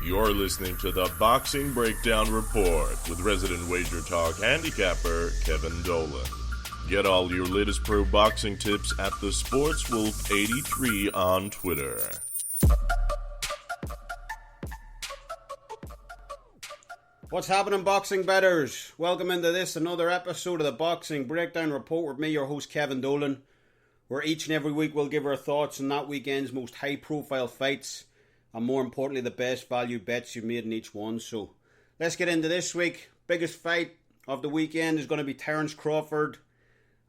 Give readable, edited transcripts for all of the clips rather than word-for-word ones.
You're listening to the Boxing Breakdown Report with resident Wager Talk handicapper Kevin Dolan. Get all your latest pro boxing tips at the SportsWolf83 on Twitter. What's happening, boxing bettors? Welcome into this, another episode of the Boxing Breakdown Report with me, your host Kevin Dolan, where each and every week we'll give our thoughts on that weekend's most high-profile fights, and more importantly, the best value bets you've made in each one. So let's get into this week. Biggest fight of the weekend is going to be Terence Crawford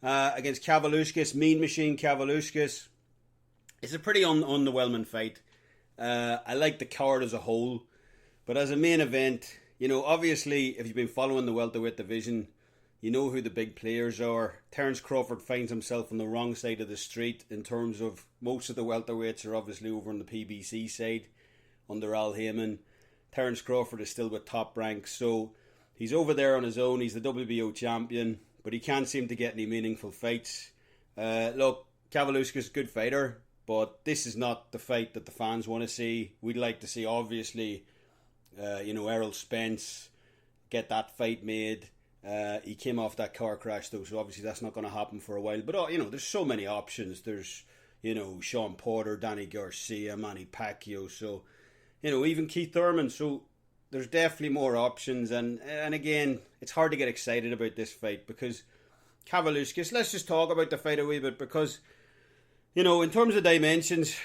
against Kavaliauskas, Mean Machine Kavaliauskas. It's a pretty underwhelming fight. I like the card as a whole, but as a main event, you know, obviously, if you've been following the welterweight division, you know who the big players are. Terence Crawford finds himself on the wrong side of the street in terms of most of the welterweights are obviously over on the PBC side under Al Heyman. Terence Crawford is still with Top Rank, so he's over there on his own. He's the WBO champion, but he can't seem to get any meaningful fights. Look, Kavaliauskas is a good fighter, but this is not the fight that the fans want to see. We'd like to see, obviously, Errol Spence get that fight made. He came off that car crash though, so obviously that's not going to happen for a while. But there's so many options. There's Sean Porter, Danny Garcia, Manny Pacquiao, so even Keith Thurman. So there's definitely more options, and again, it's hard to get excited about this fight because Kavaliauskas. Let's just talk about the fight a wee bit because in terms of dimensions,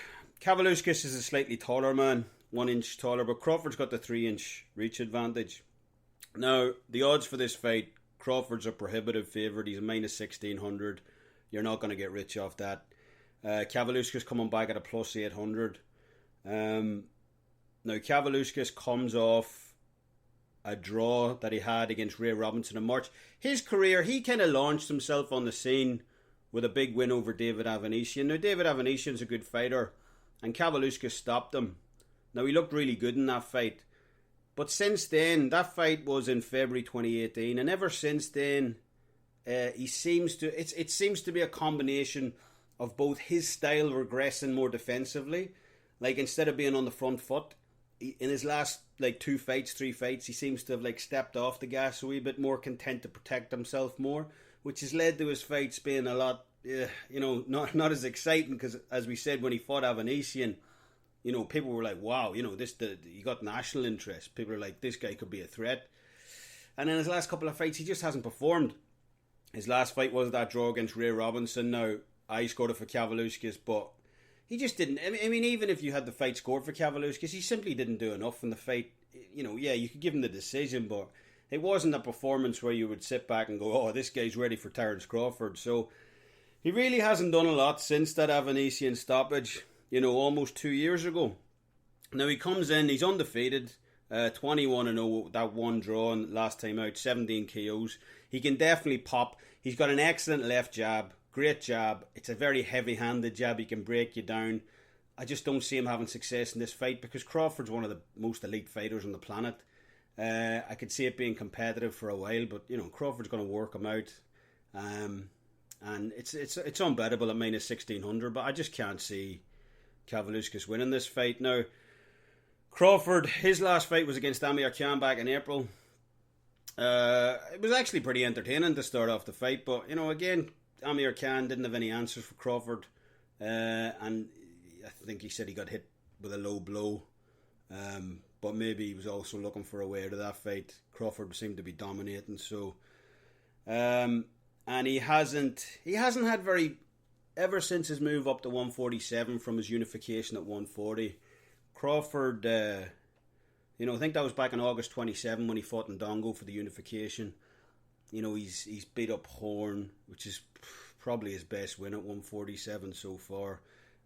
Kavaliauskas is a slightly taller man. 1 inch taller, but Crawford's got the 3-inch reach advantage. Now, the odds for this fight, Crawford's a prohibitive favourite. He's a minus 1,600. You're not going to get rich off that. Kavaliauskas coming back at a plus 800. Now, Kavaliauskas comes off a draw that he had against Ray Robinson in March. His career, he kind of launched himself on the scene with a big win over David Avanesian. Now, David Avanesian's a good fighter, and Kavaliauskas stopped him. Now, he looked really good in that fight. But since then, that fight was in February 2018. And ever since then, it seems to be a combination of both his style regressing more defensively. Like, instead of being on the front foot, in his last, 3 fights, he seems to have, stepped off the gas a wee bit more, content to protect himself more, which has led to his fights being a lot, not as exciting. Because, as we said, when he fought Avanesian, people were like, wow, you got national interest. People are like, this guy could be a threat. And in his last couple of fights, he just hasn't performed. His last fight was that draw against Ray Robinson. Now, I scored it for Kavaliauskas, but he just didn't. I mean, even if you had the fight scored for Kavaliauskas, he simply didn't do enough in the fight. You could give him the decision, but it wasn't a performance where you would sit back and go, oh, this guy's ready for Terence Crawford. So, he really hasn't done a lot since that Avanesian stoppage. Almost 2 years ago. Now he comes in, he's undefeated, 21-0, that one draw and last time out, 17 KOs. He can definitely pop. He's got an excellent left jab, great jab. It's a very heavy-handed jab, he can break you down. I just don't see him having success in this fight because Crawford's one of the most elite fighters on the planet. I could see it being competitive for a while, but Crawford's going to work him out. And it's unbettable at minus 1,600, but I just can't see Kavaliauskas winning this fight. Now, Crawford, his last fight was against Amir Khan back in April. It was actually pretty entertaining to start off the fight, but again, Amir Khan didn't have any answers for Crawford, and I think he said he got hit with a low blow, but maybe he was also looking for a way out of that fight. Crawford seemed to be dominating, so and he hasn't had very. Ever since his move up to 147 from his unification at 140, Crawford, I think that was back in August 27 when he fought in Dongo for the unification. He's beat up Horn, which is probably his best win at 147 so far.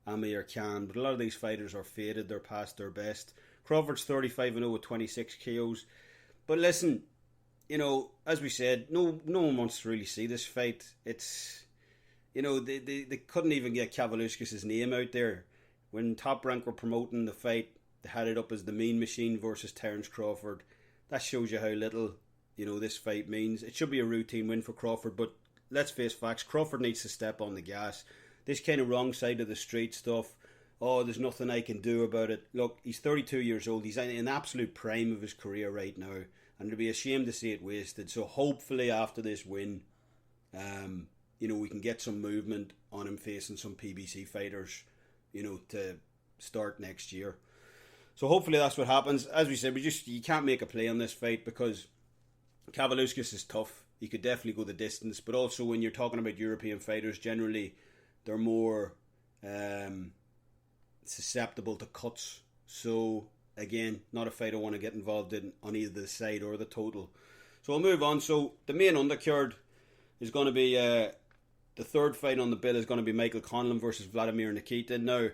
Amir Khan, but a lot of these fighters are faded, they're past their best. Crawford's 35-0 with 26 KOs. But listen, as we said, no one wants to really see this fight. It's... they couldn't even get Kavaliauskas' name out there. When Top Rank were promoting the fight, they had it up as the Mean Machine versus Terence Crawford. That shows you how little, this fight means. It should be a routine win for Crawford, but let's face facts. Crawford needs to step on the gas. This kind of wrong side of the street stuff, oh, there's nothing I can do about it. Look, he's 32 years old. He's in absolute prime of his career right now. And it'd be a shame to see it wasted. So hopefully after this win, we can get some movement on him facing some PBC fighters, to start next year. So hopefully that's what happens. As we said, you can't make a play on this fight because Kavaliauskas is tough. He could definitely go the distance. But also when you're talking about European fighters, generally they're more susceptible to cuts. So again, not a fight I want to get involved in on either the side or the total. So I'll move on. So the main undercard is going to be the third fight on the bill is going to be Michael Conlan versus Vladimir Nikitin. Now,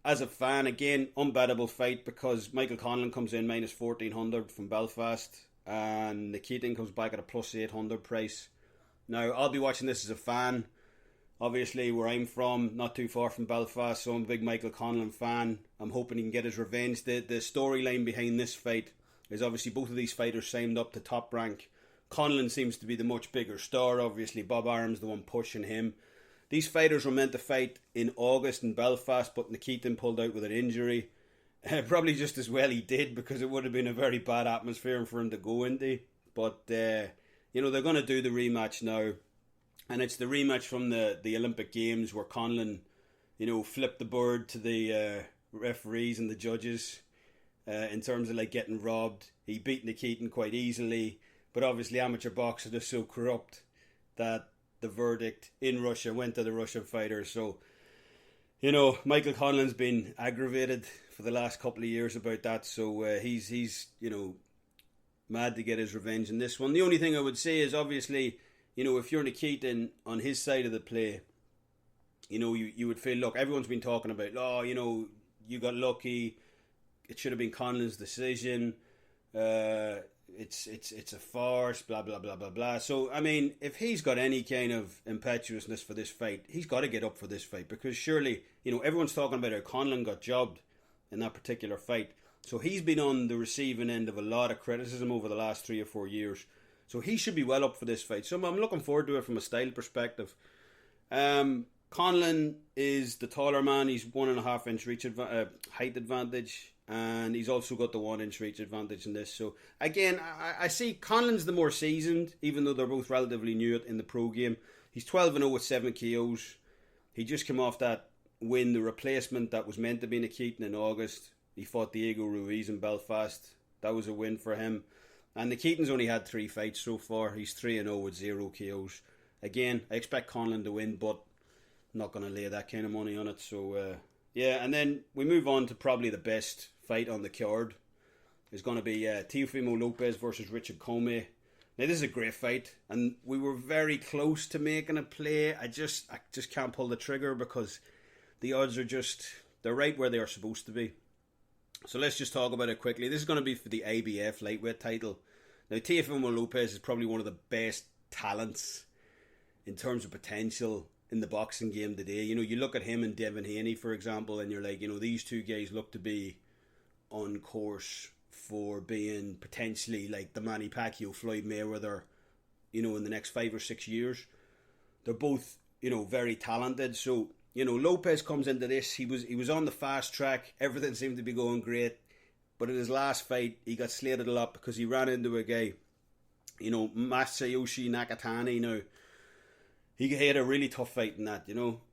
as a fan, again, unbettable fight because Michael Conlan comes in minus 1400 from Belfast and Nikitin comes back at a plus 800 price. Now, I'll be watching this as a fan. Obviously, where I'm from, not too far from Belfast, so I'm a big Michael Conlan fan. I'm hoping he can get his revenge. The storyline behind this fight is obviously both of these fighters signed up to Top Rank. Conlan seems to be the much bigger star, obviously. Bob Arum's the one pushing him. These fighters were meant to fight in August in Belfast, but Nikitin pulled out with an injury. Probably just as well he did, because it would have been a very bad atmosphere for him to go into. But, they're going to do the rematch now. And it's the rematch from the Olympic Games where Conlan, flipped the bird to the referees and the judges in terms of like getting robbed. He beat Nikitin quite easily, but obviously amateur boxers are so corrupt that the verdict in Russia went to the Russian fighter. So, Michael Conlan's been aggravated for the last couple of years about that. So he's mad to get his revenge in this one. The only thing I would say is obviously, if you're Nikitin on his side of the play, you would feel, look, everyone's been talking about, you got lucky, it should have been Conlan's decision, it's a farce, blah, blah, blah, blah, blah. So, I mean, if he's got any kind of impetuousness for this fight, he's got to get up for this fight, because surely, everyone's talking about how Conlan got jobbed in that particular fight. So he's been on the receiving end of a lot of criticism over the last 3 or 4 years. So he should be well up for this fight. So I'm looking forward to it from a style perspective. Conlan is the taller man. He's 1.5 inch reach height advantage. And he's also got the 1 inch reach advantage in this. So again, I see Conlan's the more seasoned, even though they're both relatively new in the pro game. He's 12-0 with 7 KOs. He just came off that win, the replacement that was meant to be Nikitin in August. He fought Diego Ruiz in Belfast. That was a win for him. And Nikitin's only had 3 fights so far. He's 3-0 with 0 KOs. Again, I expect Conlan to win, but I'm not going to lay that kind of money on it. So, and then we move on to probably the best fight on the card. It's going to be Teofimo Lopez versus Richard Commey. Now, this is a great fight, and we were very close to making a play. I just can't pull the trigger because the odds are they're right where they are supposed to be. So let's just talk about it quickly. This is going to be for the IBF lightweight title. Now, Teofimo Lopez is probably one of the best talents in terms of potential in the boxing game today. You look at him and Devin Haney, for example, and you're like, these two guys look to be on course for being potentially like the Manny Pacquiao, Floyd Mayweather, in the next 5 or 6 years. They're both, very talented. So, Lopez comes into this. He was on the fast track. Everything seemed to be going great. But in his last fight, he got slated a lot because he ran into a guy, Masayoshi Nakatani. Now, he had a really tough fight in that,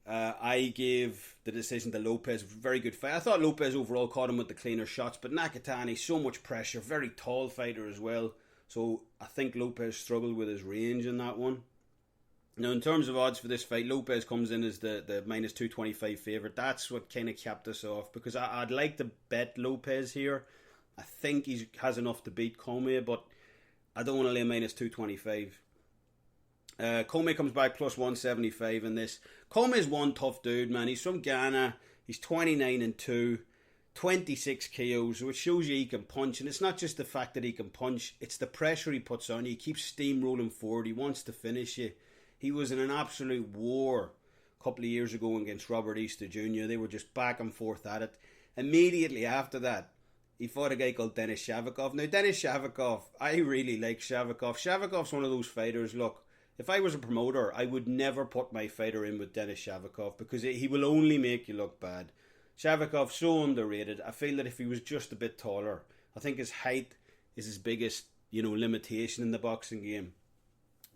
I gave the decision to Lopez. Very good fight. I thought Lopez overall caught him with the cleaner shots, but Nakatani, so much pressure. Very tall fighter as well. So I think Lopez struggled with his range in that one. Now, in terms of odds for this fight, Lopez comes in as the minus 225 favourite. That's what kind of kept us off, because I'd like to bet Lopez here. I think he has enough to beat Commey, but I don't want to lay minus 225. Commey comes back plus 175 in this. Commey's one tough dude, man. He's from Ghana. He's 29-2, 26 KOs, which shows you he can punch. And it's not just the fact that he can punch, it's the pressure he puts on you. He keeps steamrolling forward. He wants to finish you. He was in an absolute war a couple of years ago against Robert Easter Jr. They were just back and forth at it. Immediately after that, he fought a guy called Denis Shavikov. Now, Denis Shavikov, I really like Shavikov. Shavikov's one of those fighters, look, if I was a promoter, I would never put my fighter in with Denis Shavikov because he will only make you look bad. Shavikov, so underrated. I feel that if he was just a bit taller, I think his height is his biggest, limitation in the boxing game.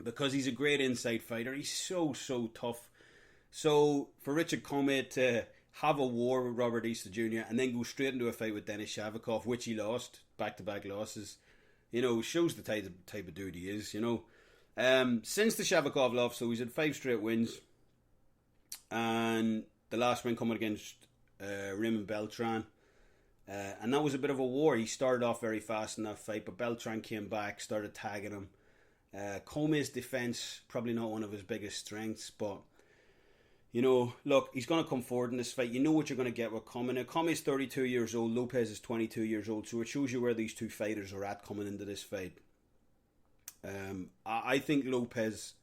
Because he's a great inside fighter, he's so tough. So for Richard Commey to have a war with Robert Easter Jr. and then go straight into a fight with Denis Shavikov, which he lost, back-to-back losses, shows the type of dude he is, Since the Shavikov loss, so he's had 5 straight wins, and the last win coming against Raymond Beltran, and that was a bit of a war. He started off very fast in that fight, but Beltran came back, started tagging him. Comey's defense, probably not one of his biggest strengths, but look, he's going to come forward in this fight. You know what you're going to get with Commey. Now, Comey's 32 years old, Lopez is 22 years old, so it shows you where these two fighters are at coming into this fight. I think Lopez,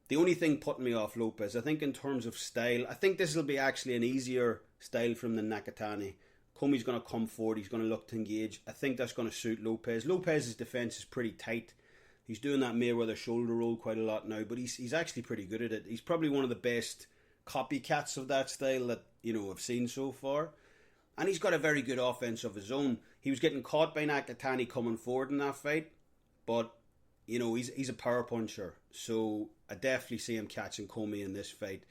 the only thing putting me off Lopez, I think in terms of style, I think this will be actually an easier style from than Nikitin. Comey's going to come forward, he's going to look to engage. I think that's going to suit Lopez. Lopez's defense is pretty tight. He's doing that Mayweather shoulder roll quite a lot now, but he's actually pretty good at it. He's probably one of the best copycats of that style that, I've seen so far. And he's got a very good offense of his own. He was getting caught by Nikitin coming forward in that fight, but, he's a power puncher. So I definitely see him catching Commey in this fight.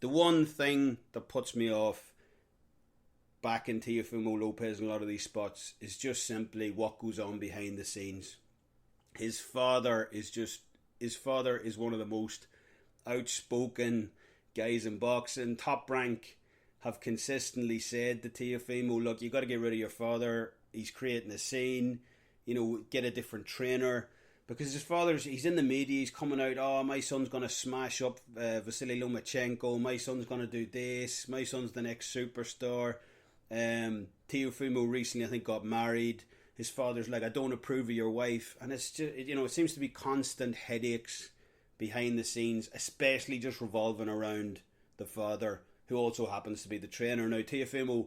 The one thing that puts me off back in Teofimo Lopez in a lot of these spots is just simply what goes on behind the scenes. His father is one of the most outspoken guys in boxing. Top Rank have consistently said to Teofimo, look, you got to get rid of your father. He's creating a scene, get a different trainer. Because his father's, he's in the media, he's coming out, oh, my son's going to smash up Vasily Lomachenko, my son's going to do this, my son's the next superstar. Teofimo recently, I think, got married. His father's like, I don't approve of your wife. And it's just, it seems to be constant headaches behind the scenes, especially just revolving around the father, who also happens to be the trainer. Now, Teofimo,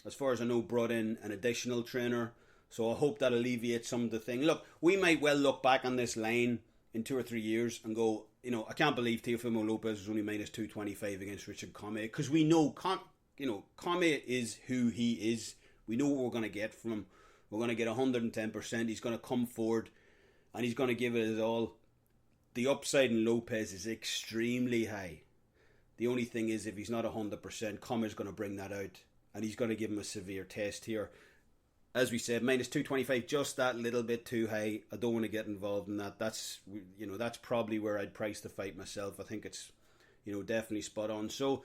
as far as I know, brought in an additional trainer. So I hope that alleviates some of the thing. Look, we might well look back on this line in 2 or 3 years and go, I can't believe Teofimo Lopez was only minus 225 against Richard Commey. Because we know, Commey is who he is. We know what we're going to get from him. We're going to get 110%. He's going to come forward and he's going to give it his all. The upside in Lopez is extremely high. The only thing is, if he's not 100%, Commey's going to bring that out. And he's going to give him a severe test here. As we said, minus 225, just that little bit too high. I don't want to get involved in that. That's probably where I'd price the fight myself. I think it's, definitely spot on. So,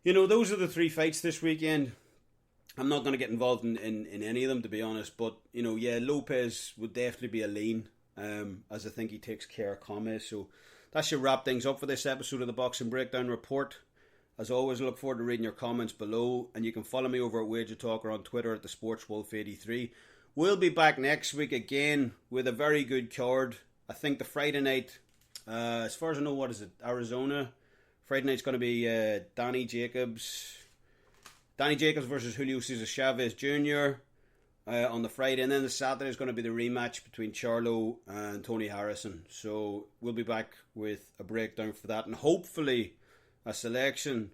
those are the 3 fights this weekend. I'm not going to get involved in any of them, to be honest. But, Lopez would definitely be a lean, as I think he takes care of Commey. So that should wrap things up for this episode of the Boxing Breakdown Report. As always, I look forward to reading your comments below. And you can follow me over at Wager Talker on Twitter at TheSportsWolf83. We'll be back next week again with a very good card. I think the Friday night, as far as I know, what is it? Arizona. Friday night's going to be Danny Jacobs versus Julio Cesar Chavez Jr. On the Friday. And then the Saturday is going to be the rematch between Charlo and Tony Harrison. So we'll be back with a breakdown for that. And hopefully a selection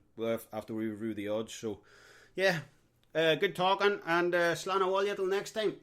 after we review the odds. So, yeah, good talking. And Slán all you till next time.